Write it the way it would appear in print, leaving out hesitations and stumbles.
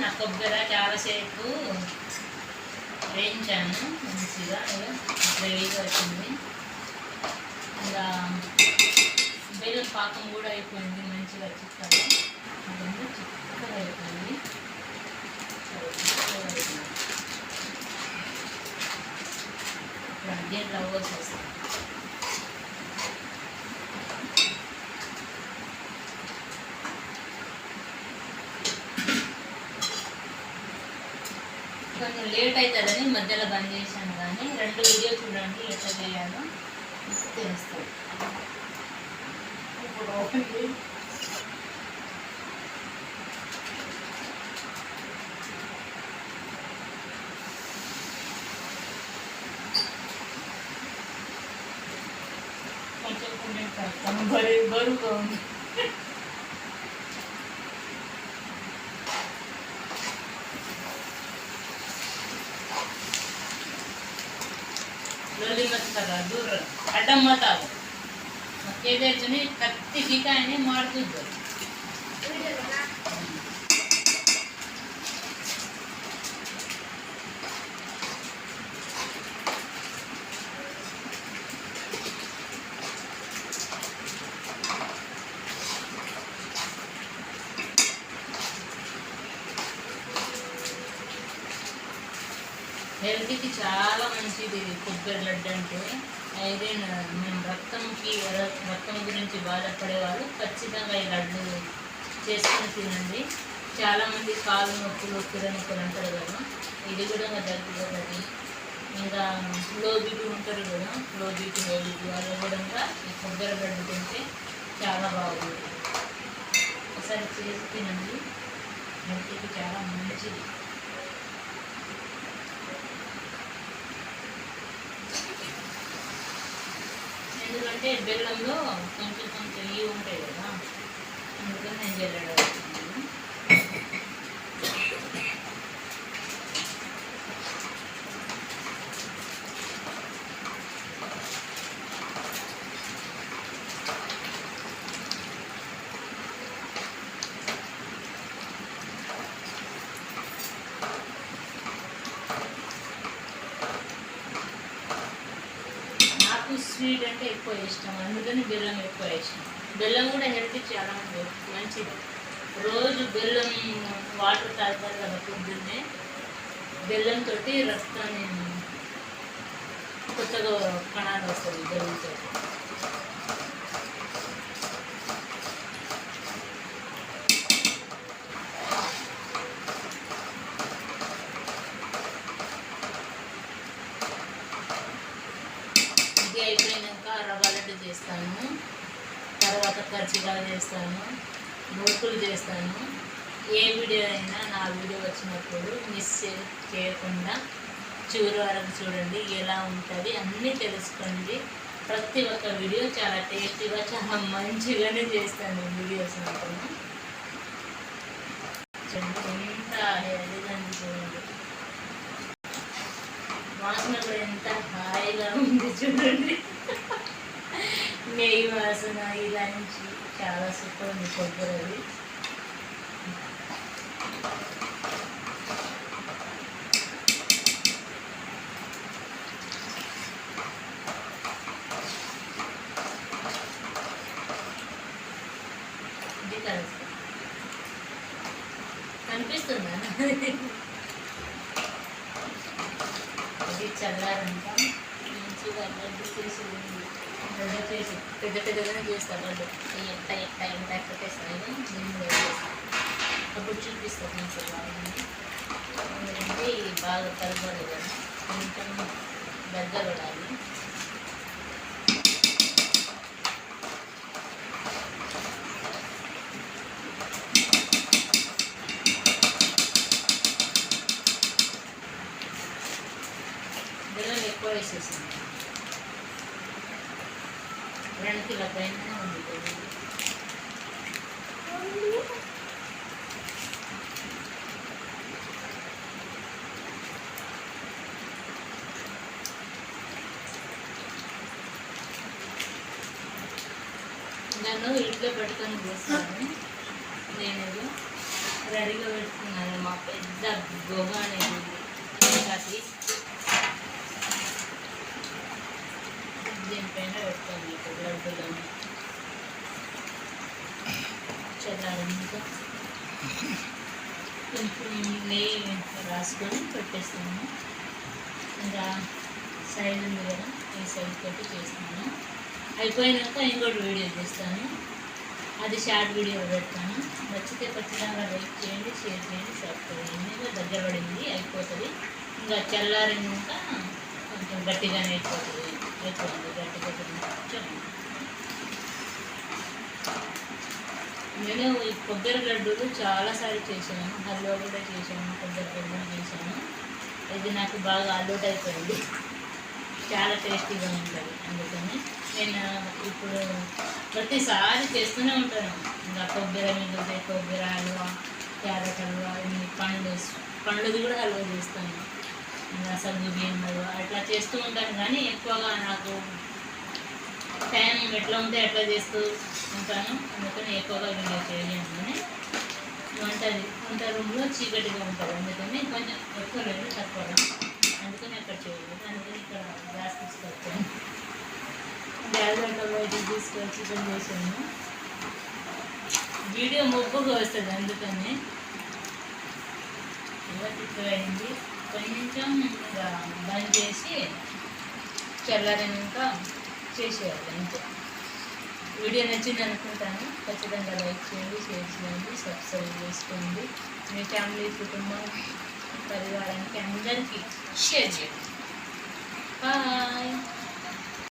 నా కొబ్బరి చాలాసేపు వేయించాను మంచిగా గ్రేవీగా వచ్చింది. ఇంకా బెల్లం పాకం కూడా అయిపోయింది మంచిగా చిక్కగా. అదంతా చిక్కగా అయిపోయింది. ఇప్పుడు దీంట్లో పోసేస్తాను. కొంచెం లేట్ అవుతుందని మధ్యలో బంద్ చేశాను, కానీ 2 వీడియో చూడండి ఎట్లా చేయాలో తెలుస్తాను. ఇప్పుడు కొంచెం బరువుగా ఉంది. लल्ली मत कर दूर अड्डम मत आओ मक्के जने कत्ती गिकायने ಮಾಡ್ತಿದ್ದು హెల్త్కి చాలా మంచిది కొబ్బరి లడ్డు అంటే. ఐరన్ మేము రక్తం గురించి బాధపడే వాళ్ళు ఖచ్చితంగా ఈ లడ్డు చేసుకుని తినండి. చాలామంది కాలు నొప్పులు కిర నొప్పులు అంటారు కదా, ఇది కూడా తగ్గుతుంది. ఇంకా లో బీపీ ఉంటారు కదా, లో బీపీ వాళ్ళు కూడా ఈ కొబ్బరి లడ్డు తింటే చాలా బాగుంది. ఒకసారి చేసి తినండి, హెల్త్కి చాలా మంచిది. ఎందుకంటే బెల్లంలో కొంచెం ఇవి ఉంటాయి కదా, అందుకని నేను జల్లెడ వేస్తున్నాను. స్వీట్ అంటే ఎక్కువ ఇష్టం, అందుకని బెల్లం ఎక్కువ ఇష్టం. బెల్లం కూడా హెల్త్కి చాలా మంచిది. రోజు బెల్లం వాటర్ తాగుతారు కదా పొద్దున్నే, బెల్లంతో రక్తాన్ని కొత్తగా కణాలు వస్తుంది బెల్లంతో. అయిపోయినాక రవ్వ లడ్డు చేస్తాను, తర్వాత కర్జికాయలు చేస్తాను, మురుకులు చేస్తాను. ఏ వీడియో అయినా నా వీడియో వచ్చినప్పుడు మిస్ చేయకుండా చివరి వరకు చూడండి, ఎలా ఉంటుంది అన్నీ తెలుసుకోండి. ప్రతి ఒక్క వీడియో చాలా టేస్టీగా చాలా మంచిగానే చేస్తాను వీడియోస్ మాత్రం. ఎంత హెల్దీగా చూడండి, వాసన కూడా ఎంత హాయిగా ఉంది చూడండి. నెయ్యి వాసన ఇలా నుంచి చాలా సూపర్ ఉంది కొబ్బరి. ఇది కనిపిస్తుందా? ఇది చల్లారంతా మంచిగా లడ్డు చేసి పెద్ద పెద్దగానే చేస్తాను. లడ్డు ఎంత పెట్టేస్తాను, నేను వేసేస్తాను. అప్పుడు చూపిస్తాను కొంచెం బాగుంది. ఎందుకంటే ఇది బాగా కలపాలి కదా, కొంచెం దగ్గర పడాలి. బెల్లం ఎక్కువ వేసేసాను, 2 కిలో పైన ఉంది. నన్ను ఇంట్లో పెట్టుకొని చేస్తాను నేను. రెడీగా పెట్టుకున్నాను. మా పెద్ద గొగ అనేది చపాతి దీనిపైన పెట్టుకోండి. ఇప్పుడు లడ్డూలను చల్లారంతా కొంచెం నెయ్యి రాసుకొని పెట్టేస్తాను. ఇంకా సైడ్ ఉంది కదా, ఈ సైడ్ పెట్టి చేస్తాను. అయిపోయినాక ఇంకోటి వీడియో చేస్తాను, అది షార్ట్ వీడియో పెడతాను. నచ్చితే ఖచ్చితంగా లైక్ చేయండి, షేర్ చేయండి, సబ్స్క్రైబ్ చేయండి. ఇంకా దగ్గర పడింది, అయిపోతుంది. ఇంకా చల్లారినాక కొంచెం గట్టిగానే అయిపోతుంది. గట్టిగా కొంచెం నేను ఈ కొబ్బరి లడ్డూలు చాలాసార్లు చేశాను. హల్వా కూడా చేశాను, కొబ్బరి లడ్డూలు చేశాను. ఇది నాకు బాగా అలవాటు అయిపోయింది, చాలా టేస్టీగా ఉంటుంది. అందుకని నేను ఇప్పుడు ప్రతిసారి చేస్తూనే ఉంటాను. ఇంకా కొబ్బరి మిగిలితే కొబ్బరి హల్వా, క్యారెట్ హల్వా, పండ్లది కూడా హల్వా చేస్తాను. ఇంకా సగ్గు బియ్యం హల్వా అట్లా చేస్తూ ఉంటాను. కానీ ఎక్కువగా నాకు టైం ఎట్లా ఉంటే అట్లా చేస్తూ ఉంటాను. అందుకని ఎక్కువగా వీడియో చేయలేను. కానీ వంట రూమ్లో చీకటిగా ఉంటుంది, అందుకని కొంచెం ఎక్కువ లేదు, తక్కువ. అందుకని అక్కడ చేయలేదు. అందుకని ఇక్కడ గ్యాస్ తీసుకొచ్చాను. గ్యాస్ గంట బయటకు తీసుకొని చికెన్ చేసాను. వీడియో మొబ్బుగా వస్తుంది, అందుకని ఇలా తిక్కువ అయింది. కొంచెం ఇంకా బంద్ చేసి చల్లారినాక చేసేయాలి అంతే. వీడియో నచ్చింది అనుకుంటాను. ఖచ్చితంగా లైక్ చేయండి, షేర్ చేయండి, సబ్స్క్రైబ్ చేసుకోండి. మీ ఫ్యామిలీ, కుటుంబం, పరివారానికి అందరికీ షేర్ చేయండి. బాయ్.